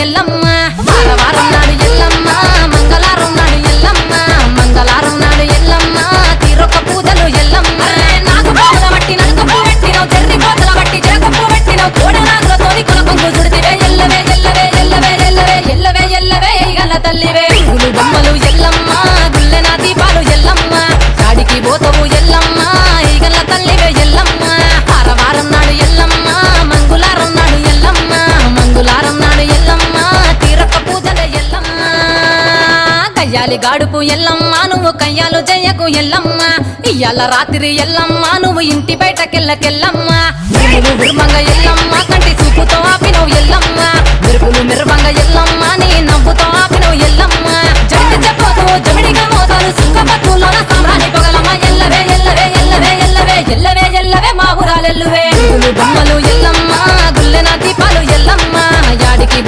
ఎల్లమ్మ వారం నాడు ఎల్లమ్మ మంగళవారం నాడు ఎల్లమ్మ మంగళవారం నాడు ఎల్లమ్మ తీరొక్క పూజలు ఎల్లమ్మ నాకు పూల బట్టి నలుగు పువ్వు పెట్టినవు చెర్రి కోతల బట్టి చేకొప్పు పెట్టినవు కోడనాగులతోని కులకొంగు చుడితివే ఎల్లవే ఎల్లవే ఎల్లవే ఎల్లవే ఎల్లవే ఎల్లవే గల తల్లివే గులు బొమ్మలు ఎల్లమ్మ గుల్లెన దీపాలు ఎల్లమ్మ చాడికి పోతవు ఎల్లమ్మ ఈగల తల్లివే ఎల్లమ్మ వారం నాడు ఎల్లమ్మ మంగళవారం నాడు ఎల్లమ్మ మంగళవారం నాడు ఎల్లమ్మ తీరొక్క పూజల ఎల్లమ్మ కయ్యాలి గాడుపు ఎల్లమ్మ నువ్వు కయ్యాలు జయ్యకు ఎల్లమ్మ ఇయ్యాల రాత్రి ఎల్లమ్మ నువ్వు ఇంటి బయటకెళ్ళకెల్లమ్మ ఉరుమంగ ఎల్లమ్మ కంటి చూపుతో ఆపినవు ఎల్లమ్మ మెరుపులు